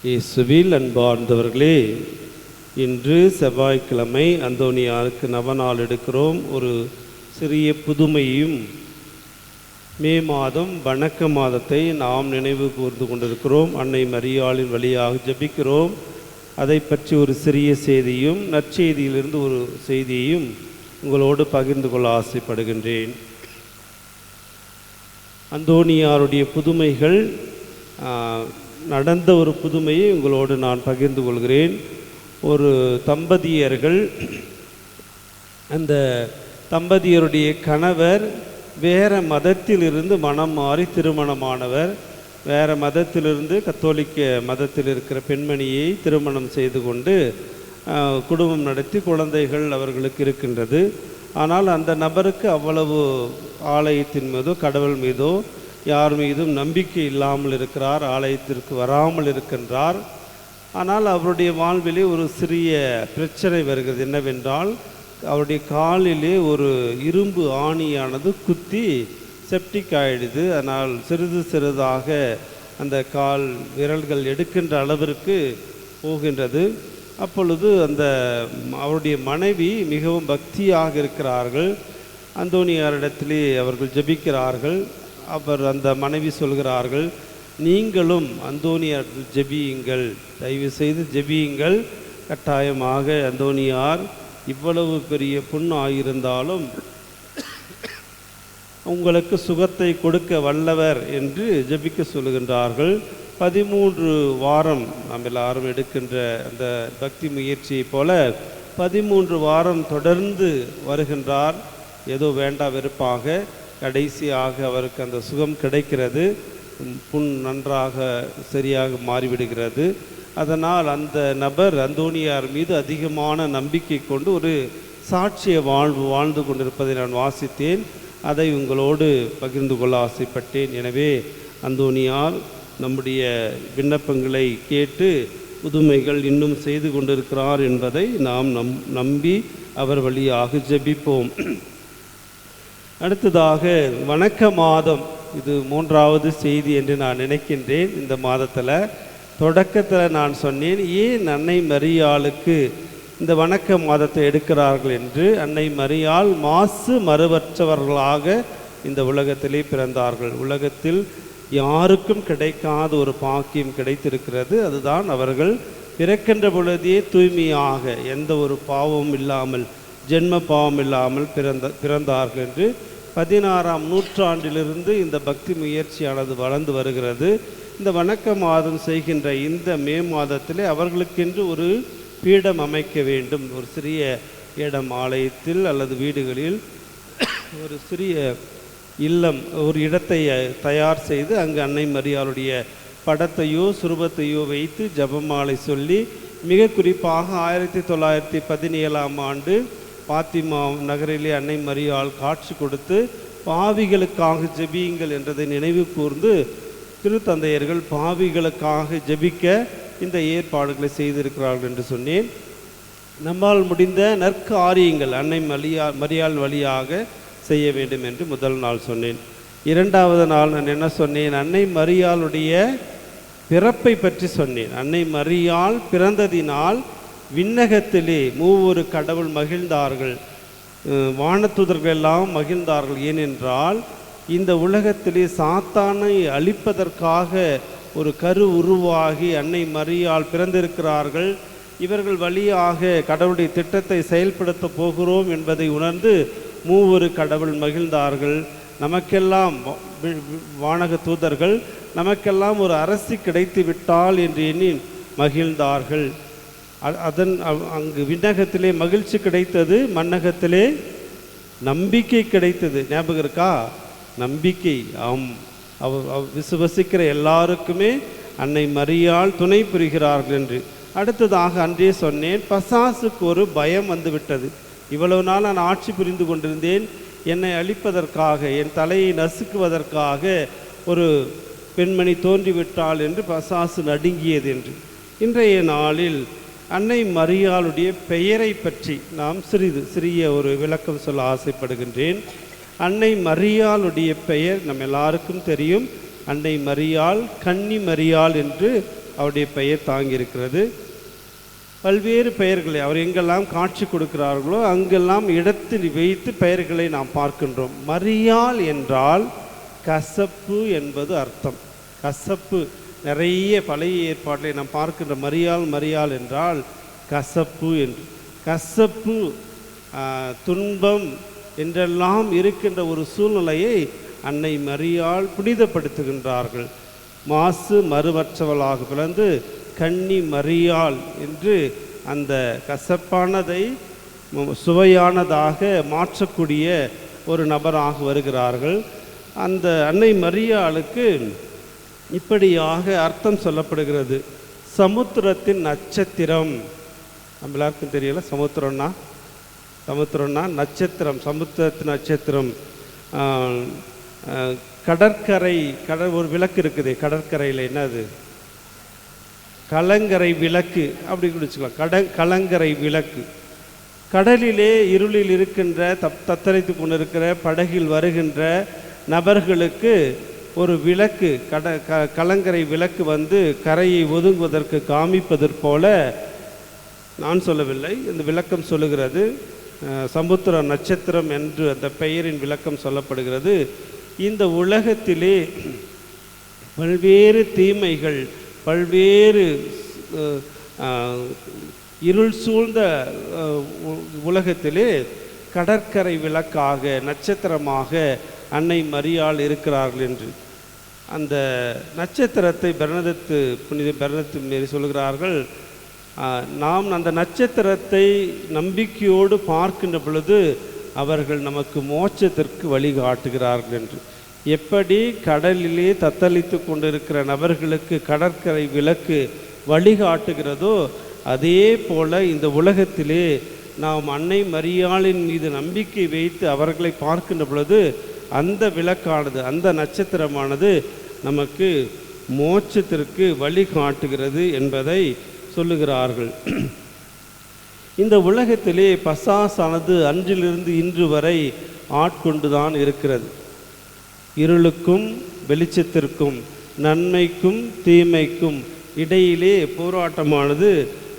இயேசுவில் அன்பார்ந்தவர்களே, இன்று செவ்வாய்க்கிழமை அந்தோனியாருக்கு நவநாள் எடுக்கிறோம். ஒரு சிறிய புதுமையும் மே மாதம் வணக்க மாதத்தை நாம் நினைவு கூர்ந்து கொண்டிருக்கிறோம். அன்னை மரியாளின் வழியாக ஜெபிக்கிறோம். அதை பற்றி ஒரு சிறிய செய்தியும் நற்செய்தியிலிருந்து ஒரு செய்தியையும் உங்களோடு பகிர்ந்து கொள்ள ஆசைப்படுகின்றேன். அந்தோனியாருடைய புதுமைகள், நடந்த ஒரு புதுமையை உங்களோடு நான் பகிர்ந்து கொள்கிறேன். ஒரு தம்பதியர்கள், அந்த தம்பதியருடைய கணவர் வேறு மதத்திலிருந்து மனம் மாறி திருமணமானவர். வேறு மதத்திலிருந்து கத்தோலிக்க மதத்தில் இருக்கிற பெண்மணியை திருமணம் செய்து கொண்டு குடும்பம் நடத்தி குழந்தைகள் அவர்களுக்கு இருக்கின்றது. ஆனால் அந்த நபருக்கு அவ்வளவு ஆலயத்தின் மீதோ கடவுள் மீதோ யார் மீதும் நம்பிக்கை இல்லாமல் இருக்கிறார். ஆலயத்திற்கு வராமல் இருக்கின்றார். ஆனால் அவருடைய வாழ்விலே ஒரு சிறிய பிரச்சனை வருகிறது. என்னவென்றால், அவருடைய காலிலே ஒரு இரும்பு ஆணியானது குத்தி செப்டிக் ஆகிடுது. அதனால் சிறிது சிறிதாக அந்த கால் விரல்கள் எடுக்கின்ற அளவிற்கு போகின்றது. அப்பொழுது அவருடைய மனைவி மிகவும் பக்தியாக இருக்கிறார்கள். அந்தோனியாரிடத்திலே அவர்கள் ஜெபிக்கிறார்கள். அந்த மனைவி சொல்கிறார்கள், நீங்களும் அந்தோனியார் ஜெபியுங்கள், தயவு செய்து ஜெபியுங்கள். கட்டாயமாக அந்தோனியார் இவ்வளவு பெரிய புண்ணாயிருந்தாலும் உங்களுக்கு சுகத்தை கொடுக்க வல்லவர் என்று ஜெபிக்க சொல்லுகின்றார்கள். 13 வாரம் நாம் எல்லாரும் எடுக்கின்ற அந்த பக்தி முயற்சியை போல 13 வாரம் தொடர்ந்து வருகின்றார். ஏதோ வேண்டா வெறுப்பாக கடைசியாக அவருக்கு அந்த சுகம் கிடைக்கிறது. புண் நன்றாக சரியாக மாறிவிடுகிறது. அதனால் அந்த நபர் அந்தோனியார் மீது அதிகமான நம்பிக்கை கொண்டு ஒரு சாட்சிய வாழ்ந்து கொண்டிருப்பதை நான் வாசித்தேன். அதை உங்களோடு பகிர்ந்து கொள்ள ஆசைப்பட்டேன். எனவே அந்தோனியார் நம்முடைய விண்ணப்பங்களை கேட்டு புதுமைகள் இன்னும் செய்து கொண்டிருக்கிறார் என்பதை நாம் நம்பி அவர் வழியாக ஜெபிப்போம். அடுத்ததாக வணக்க மாதம், இது 3வது செய்தி என்று நான் நினைக்கின்றேன். இந்த மாதத்தில் தொடக்கத்தில் நான் சொன்னேன், ஏன் அன்னை மரியாளுக்கு இந்த வணக்க மாதத்தை எடுக்கிறார்கள் என்று. அன்னை மரியாள் மாசு மறுவற்றவர்களாக இந்த உலகத்திலே பிறந்தார்கள். உலகத்தில் யாருக்கும் கிடைக்காத ஒரு பாக்கியம் கிடைத்திருக்கிறது. அதுதான் அவர்கள் பிறக்கின்ற பொழுதே தூய்மையாக, எந்த ஒரு பாவமும் இல்லாமல், ஜென்ம பாவம் இல்லாமல் பிறந்தார்கள் என்று 16ஆம் நூற்றாண்டிலிருந்து இந்த பக்தி முயற்சியானது வளர்ந்து வருகிறது. இந்த வணக்க மாதம் செய்கின்ற இந்த மே மாதத்திலே அவர்களுக்கென்று ஒரு பீடம் அமைக்க வேண்டும். ஒரு சிறிய இடம், ஆலயத்தில் அல்லது வீடுகளில் ஒரு சிறிய இல்லம், ஒரு இடத்தை தயார் செய்து அங்கு அன்னை மரியாளுடைய படத்தையோ சுரூபத்தையோ வைத்து ஜபமாலை சொல்லி, மிக குறிப்பாக 1917ஆம் ஆண்டு பாத்திமா நகரிலே அன்னை மரியாள் காட்சி கொடுத்து பாவிகளுக்காக ஜெபியுங்கள் என்றதை நினைவு கூர்ந்து திருத்தந்தையர்கள் பாவிகளுக்காக ஜெபிக்க இந்த ஏற்பாடுகளை செய்திருக்கிறார்கள் என்று சொன்னேன். நம்மால் முடிந்த நற்காரியங்கள் அன்னை மரியாள் வழியாக செய்ய வேண்டும் என்று முதல் நாள் சொன்னேன். 2வது நாள் நான் என்ன சொன்னேன்? அன்னை மரியாளுடைய பிறப்பை பற்றி சொன்னேன். அன்னை மரியாள் பிறந்ததினால் விண்ணகத்திலே 3 கடவுள் மகிழ்ந்தார்கள், வானதூதர்கள் எல்லாம் மகிழ்ந்தார்கள். ஏனென்றால் இந்த உலகத்திலே சாத்தானை அழிப்பதற்காக ஒரு கரு உருவாகி அன்னை மரியாள் பிறந்திருக்கிறார்கள். இவர்கள் வழியாக கடவுளுடைய திட்டத்தை செயல்படுத்த போகிறோம் என்பதை உணர்ந்து 3 கடவுள் மகிழ்ந்தார்கள். நமக்கெல்லாம் வானக தூதர்கள் நமக்கெல்லாம் ஒரு அரசி கிடைத்து விட்டால் என்று எண்ணி மகிழ்ந்தார்கள். அங்கு விண்ணகத்திலே மகிழ்ச்சி கிடைத்தது, மண்ணகத்திலே நம்பிக்கை கிடைத்தது. ஞாபகம் இருக்கா? நம்பிக்கை. விசுவசிக்கிற எல்லாருக்குமே அன்னை மரியாள் துணை புரிகிறார்கள் என்று. அடுத்ததாக அன்றே சொன்னேன், பசாசுக்கு ஒரு பயம் வந்துவிட்டது. இவ்வளவு நாள் நான் ஆட்சி புரிந்து கொண்டிருந்தேன், என்னை அழிப்பதற்காக, என் தலையை நசுக்குவதற்காக ஒரு பெண்மணி தோன்றிவிட்டாள் என்று பசாசு நடுங்கியது என்று. இன்றைய நாளில் அன்னை மரியாளுடைய பெயரை பற்றி நாம் சிறிய ஒரு விளக்கம் சொல்ல ஆசைப்படுகின்றேன். அன்னை மரியாளுடைய பெயர் நம்ம எல்லாருக்கும் தெரியும். அன்னை மரியாள், கன்னி மரியாள் என்று அவருடைய பெயர் தாங்கியிருக்கிறது. பல்வேறு பெயர்களை அவர் எங்கெல்லாம் காட்சி கொடுக்கிறார்களோ அங்கெல்லாம் இடத்தில் வைத்து பெயர்களை நாம் பார்க்கின்றோம். மரியாள் என்றால் கசப்பு என்பது அர்த்தம். கசப்பு நிறைய பழைய ஏற்பாட்டில் நாம் பார்க்கின்ற மரியாள் மரியாள் என்றால் கசப்பு என்று. கசப்பு, துன்பம் என்றெல்லாம் இருக்கின்ற ஒரு சூழ்நிலையை அன்னை மரியாள் புனிதப்படுத்துகின்றார்கள். மாசு மறுவற்றவளாக பிறந்து கன்னி மரியாள் என்று அந்த கசப்பானதை சுவையானதாக மாற்றக்கூடிய ஒரு நபராக வருகிறார்கள். அந்த அன்னை மரியாளுக்கு இப்படியாக அர்த்தம் சொல்லப்படுகிறது. சமுத்திரத்தின் நட்சத்திரம். நம்ம எல்லாருக்கும் தெரியல சமுத்திரம்னா நட்சத்திரம், சமுத்திரத்தின் நட்சத்திரம். கடற்கரை ஒரு விளக்கு இருக்குது கடற்கரையில், என்னது? கலங்கரை விளக்கு அப்படி வச்சுக்கலாம். கலங்கரை விளக்கு. கடலிலே இருளில் இருக்கின்ற தத்தளித்து கொண்டிருக்கிற படகில் வருகின்ற நபர்களுக்கு ஒரு விளக்கு, கலங்கரை விளக்கு வந்து கரையை ஒதுங்குவதற்கு காமிப்பதற்போல, நான் சொல்லவில்லை, இந்த விளக்கம் சொல்லுகிறது. சமுத்திர நட்சத்திரம் என்று அந்த பெயரின் விளக்கம் சொல்லப்படுகிறது. இந்த உலகத்திலே பல்வேறு தீமைகள், பல்வேறு இருள் சூழ்ந்த உலகத்திலே கடற்கரை விளக்காக, நட்சத்திரமாக அன்னை மரியாள் இருக்கிறார்கள் என்று அந்த நட்சத்திரத்தை புனித பெர்னத்து மேரி சொல்கிறார்கள். நாம் அந்த நட்சத்திரத்தை நம்பிக்கையோடு பார்க்கின்ற பொழுது அவர்கள் நமக்கு மோட்சத்திற்கு வழிகாட்டுகிறார்கள் என்று. எப்படி கடலிலே தத்தளித்து கொண்டிருக்கிற நபர்களுக்கு கடற்கரை விளக்கு வழிகாட்டுகிறதோ, அதே போல இந்த உலகத்திலே நாம் அன்னை மரியாளின் மீது நம்பிக்கை வைத்து அவர்களை பார்க்கின்ற பொழுது அந்த விளக்கானது, அந்த நட்சத்திரமானது நமக்கு மோட்சத்திற்கு வழிகாட்டுகிறது என்பதை சொல்லுகிறார்கள். இந்த உலகத்திலே பசாசானது அன்றிலிருந்து இன்று வரை ஆட்கொண்டுதான் இருக்கிறது. இருளுக்கும் வெளிச்சத்திற்கும், நன்மைக்கும் தீமைக்கும் இடையிலே போராட்டமானது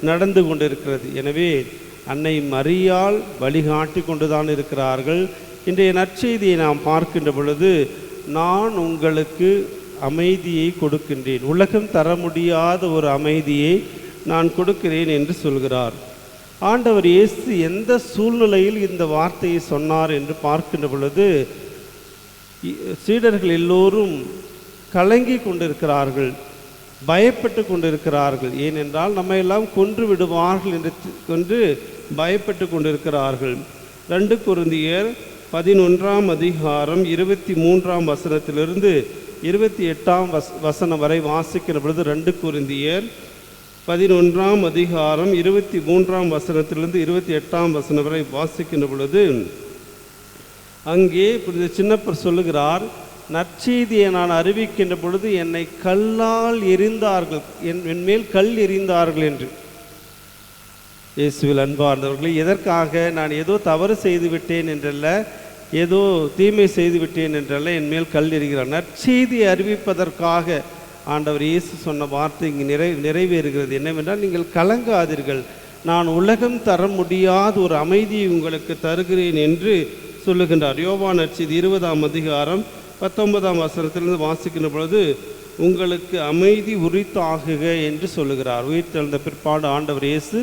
நடந்து கொண்டிருக்கிறது. எனவே அன்னை மரியாள் வழிகாட்டி கொண்டுதான் இருக்கிறார்கள். இன்றைய நற்செய்தியை நாம் பார்க்கின்ற பொழுது, நான் உங்களுக்கு அமைதியை கொடுக்கின்றேன், உலகம் தர முடியாத ஒரு அமைதியை நான் கொடுக்கிறேன் என்று சொல்கிறார். ஆண்டவர் இயேசு எந்த சூழ்நிலையில் இந்த வார்த்தையை சொன்னார் என்று பார்க்கின்ற பொழுது, சீடர்கள் எல்லோரும் கலங்கி கொண்டிருக்கிறார்கள், பயப்பட்டு கொண்டிருக்கிறார்கள். ஏனென்றால் நம்ம எல்லாம் கொன்று விடுவார்கள் என்று பயப்பட்டு கொண்டிருக்கிறார்கள். 2 கொரிந்தியர் 11ஆம் அதிகாரம் 23ஆம் வசனத்திலிருந்து 28ஆம் வசனம் வரை வாசிக்கிற பொழுது, 2 கொரிந்தியர் 11ஆம் அதிகாரம் 23ஆம் வசனத்திலிருந்து 28ஆம் வசனம் வரை வாசிக்கின்ற பொழுது, அங்கே புனித சின்னப்பர் சொல்லுகிறார், நற்செய்தியை நான் அறிவிக்கின்ற பொழுது என்னை கல்லால் எறிந்தார்கள், என் மேல் கல் எறிந்தார்கள் என்று. இயேசுவில் அன்பார்ந்தவர்களே, எதற்காக? நான் ஏதோ தவறு செய்து விட்டேன் என்றல்ல, ஏதோ தீமை செய்து விட்டேன் என்றல்ல என் மேல் கல் எறிகிறார். நற்செய்தியை அறிவிப்பதற்காக ஆண்டவர் இயேசு சொன்ன வார்த்தை இங்கு நிறைவேறுகிறது. என்னவென்றால், நீங்கள் கலங்காதீர்கள், நான் உலகம் தர முடியாத ஒரு அமைதியை உங்களுக்கு தருகிறேன் என்று சொல்லுகின்றார். யோவான் நற்செய்தி 20ஆம் அதிகாரம் 19ஆம் வசனத்திலிருந்து வாசிக்கின்ற பொழுது, உங்களுக்கு அமைதி உரித்தாகுக என்று சொல்லுகிறார். உயிர்த்தெழுந்த பிற்பாடு ஆண்டவர் இயேசு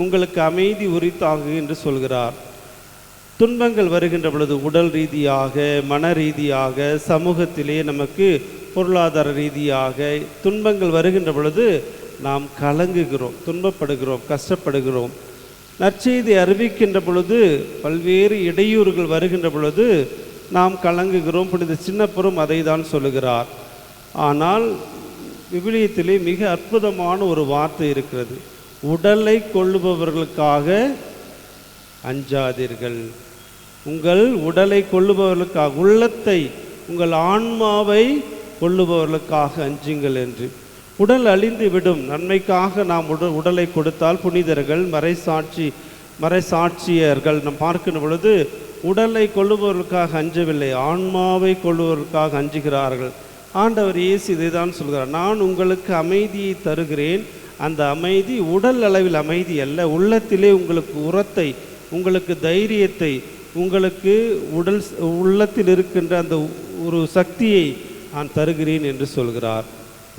உங்களுக்கு அமைதி உரித்தாகுக என்று சொல்கிறார். துன்பங்கள் வருகின்ற பொழுது, உடல் ரீதியாக, மன ரீதியாக, சமூகத்திலே நமக்கு பொருளாதார ரீதியாக துன்பங்கள் வருகின்ற பொழுது நாம் கலங்குகிறோம், துன்பப்படுகிறோம், கஷ்டப்படுகிறோம். நற்செய்தி அறிவிக்கின்ற பொழுது பல்வேறு இடையூறுகள் வருகின்ற பொழுது நாம் கலங்குகிறோம். புனித சின்னப்பரும் அதை தான் சொல்லுகிறார். ஆனால் விவிலியத்திலே மிக அற்புதமான ஒரு வார்த்தை இருக்கிறது. உடலை கொள்ளுபவர்களுக்காக அஞ்சாதீர்கள். உங்கள் உடலை கொள்ளுபவர்களுக்காக, உள்ளத்தை, உங்கள் ஆன்மாவை கொள்ளுபவர்களுக்காக அஞ்சுங்கள் என்று. உடல் அழிந்து விடும், நன்மைக்காக நாம் உடலை கொடுத்தால் புனிதர்கள், மறைசாட்சியர்கள் நாம் பார்க்கின்ற பொழுது உடலை கொள்ளுபவர்களுக்காக அஞ்சவில்லை, ஆன்மாவை கொள்ளுபவர்களுக்காக அஞ்சுகிறார்கள். ஆண்டவர் இயேசு இதை தான் சொல்கிறார், நான் உங்களுக்கு அமைதியை தருகிறேன். அந்த அமைதி உடல் அளவில் அமைதி அல்ல, உள்ளத்திலே உங்களுக்கு உரத்தை, உங்களுக்கு தைரியத்தை, உங்களுக்கு உள்ளத்தில் இருக்கின்ற அந்த ஒரு சக்தியை நான் தருகிறேன் என்று சொல்கிறார்.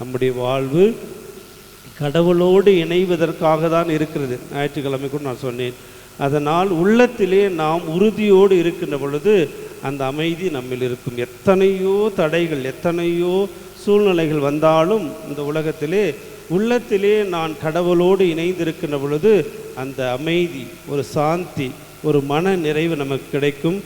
நம்முடைய வாழ்வு கடவுளோடு இணைவதற்காக தான் இருக்கிறது. ஞாயிற்றுக்கிழமை கூட நான் சொன்னேன். அதனால் உள்ளத்திலே நாம் உறுதியோடு இருக்கின்ற பொழுது அந்த அமைதி நம்மில் இருக்கும். எத்தனையோ தடைகள், எத்தனையோ சூழ்நிலைகள் வந்தாலும் இந்த உலகத்திலே உள்ளத்திலே நான் கடவுளோடு இணைந்திருக்கின்ற பொழுது அந்த அமைதி, ஒரு சாந்தி, ஒரு மன நிறைவு நமக்கு கிடைக்கும்.